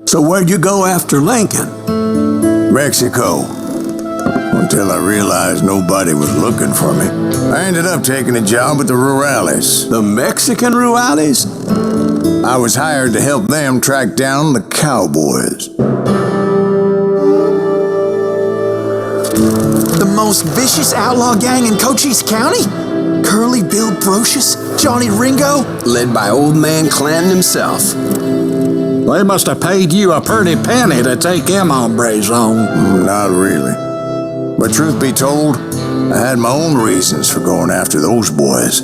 So where'd you go after Lincoln? Mexico. Until I realized nobody was looking for me. I ended up taking a job with the Rurales. The Mexican Rurales? I was hired to help them track down the Cowboys. The most vicious outlaw gang in Cochise County? Curly Bill Brocious? Johnny Ringo? Led by Old Man Clanton himself. They must have paid you a pretty penny to take them hombres on. Not really. But truth be told, I had my own reasons for going after those boys.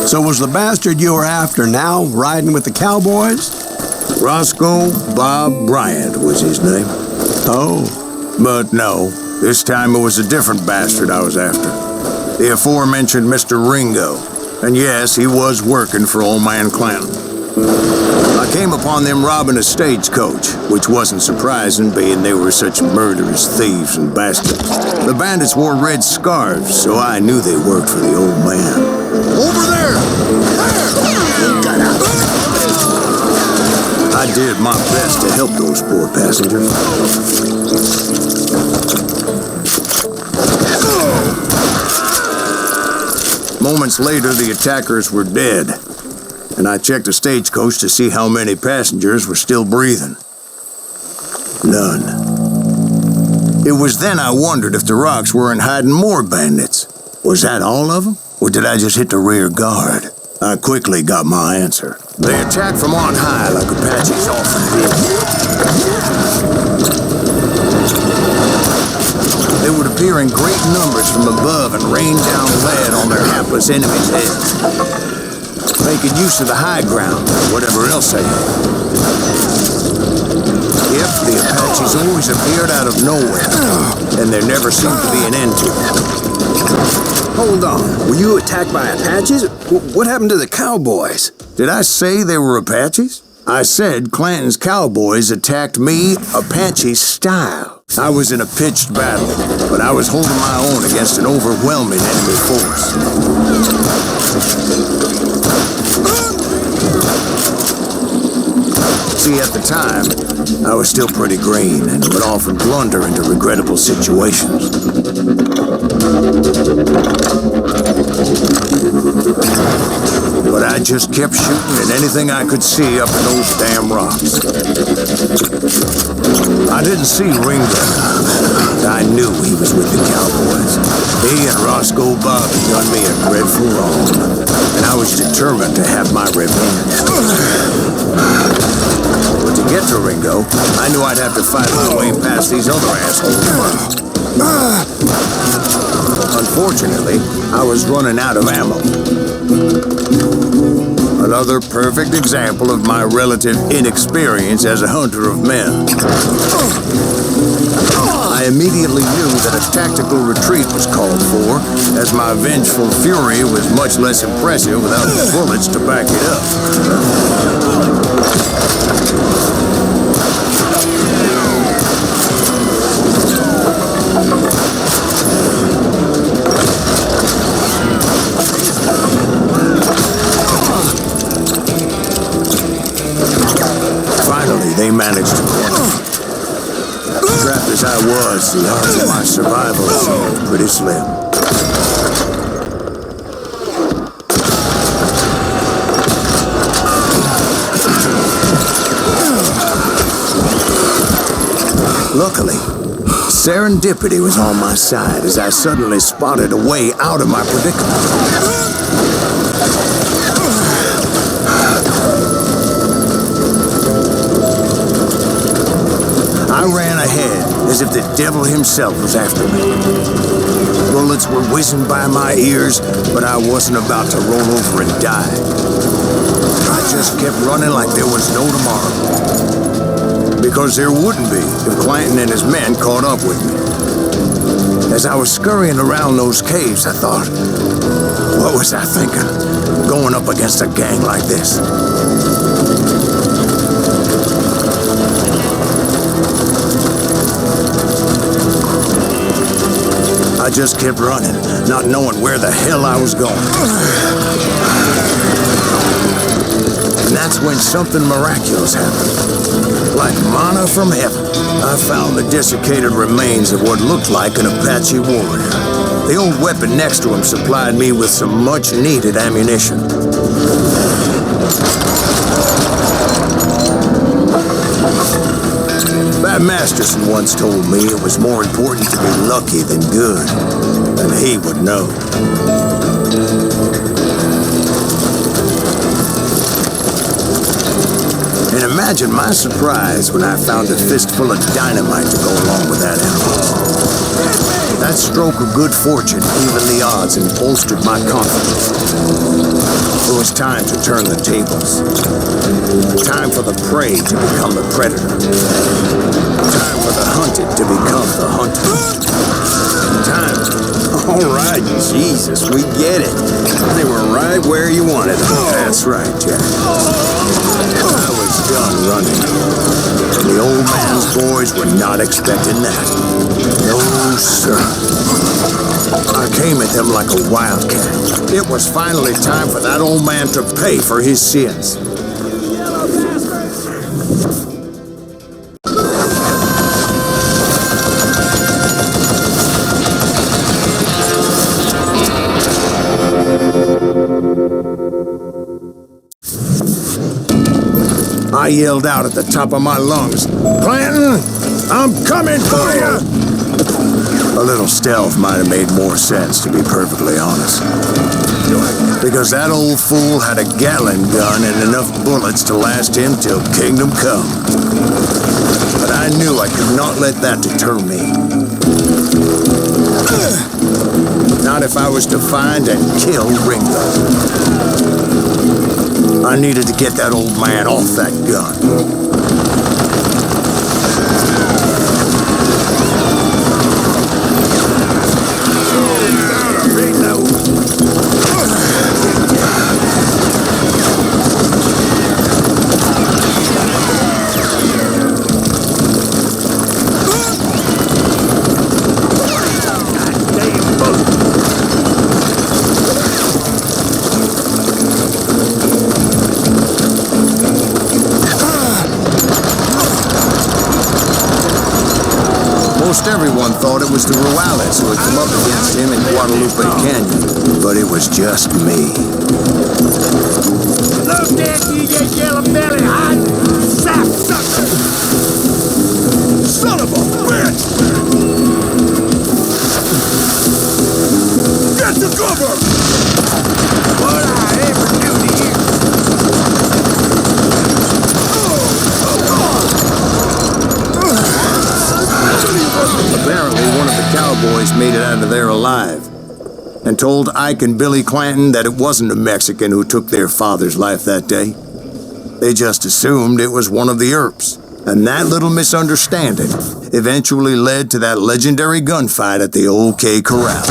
So was the bastard you were after now riding with the Cowboys? Roscoe Bob Bryant was his name. Oh. But no, this time it was a different bastard I was after. The aforementioned Mr. Ringo. And yes, he was working for Old Man Clanton. I came upon them robbing a stagecoach, which wasn't surprising, being they were such murderous thieves and bastards. The bandits wore red scarves, so I knew they worked for the old man. Over there! I did my best to help those poor passengers. Moments later, the attackers were dead, and I checked the stagecoach to see how many passengers were still breathing. None. It was then I wondered if the rocks weren't hiding more bandits. Was that all of them? Or did I just hit the rear guard? I quickly got my answer. They attacked from on high like Apaches often did. They would appear in great numbers from above and rain down lead on their hapless enemies' heads, making use of the high ground, whatever else they had. Yep, the Apaches always appeared out of nowhere, and there never seemed to be an end to it. Hold on, were you attacked by Apaches? What happened to the Cowboys? Did I say they were Apaches? I said Clanton's Cowboys attacked me Apache style. I was in a pitched battle, but I was holding my own against an overwhelming enemy force. See, at the time, I was still pretty green and would often blunder into regrettable situations. But I just kept shooting at anything I could see up in those damn rocks. I didn't see Ringo. I knew he was with the Cowboys. He and Roscoe Bob had done me a dreadful wrong, and I was determined to have my revenge. But to get to Ringo, I knew I'd have to fight my way past these other assholes first. Unfortunately, I was running out of ammo. Another perfect example of my relative inexperience as a hunter of men. I immediately knew that a tactical retreat was called for, as my vengeful fury was much less impressive without bullets to back it up. They managed to corner me. Trapped as I was, the odds of my survival seemed pretty slim. Luckily, serendipity was on my side as I suddenly spotted a way out of my predicament. I ran ahead as if the devil himself was after me. Bullets were whizzing by my ears, but I wasn't about to roll over and die. I just just kept running like there was no tomorrow. Because there wouldn't be if Clanton and his men caught up with me. As I was scurrying around those caves, I thought, what was I thinking, going up against a gang like this? I just kept running, not knowing where the hell I was going. And that's when something miraculous happened. Like manna from heaven, I found the desiccated remains of what looked like an Apache warrior. The old weapon next to him supplied me with some much-needed ammunition. Bat Masterson once told me it was more important to be lucky than good, and he would know. And imagine my surprise when I found a fistful of dynamite to go along with that ammo. That stroke of good fortune evened the odds and bolstered my confidence. It was time to turn the tables. Time for the prey to become the predator. Time for the hunted to become the hunted. Time. All right, Jesus, we get it. They were right where you wanted them. That's right, Jack. I was done running. And the old man's boys were not expecting that. No, sir. I came at them like a wildcat. It was finally time for that old man to pay for his sins. I yelled out at the top of my lungs, "Clanton, I'm coming for you!" A little stealth might have made more sense, to be perfectly honest. Because that old fool had a Gatling gun and enough bullets to last him till kingdom come. But I knew I could not let that deter me. Not if I was to find and kill Ringo. I needed to get that old man off that gun. Most everyone thought it was the Juarez who had come up against him in Guadalupe Canyon, but it was just me. Look at you, you yellow belly, hot sap sucker! Son of a bitch! Get the cover! What I ever do to you? Apparently, one of the Cowboys made it out of there alive and told Ike and Billy Clanton that it wasn't a Mexican who took their father's life that day. They just assumed it was one of the Earps, and that little misunderstanding eventually led to that legendary gunfight at the OK Corral.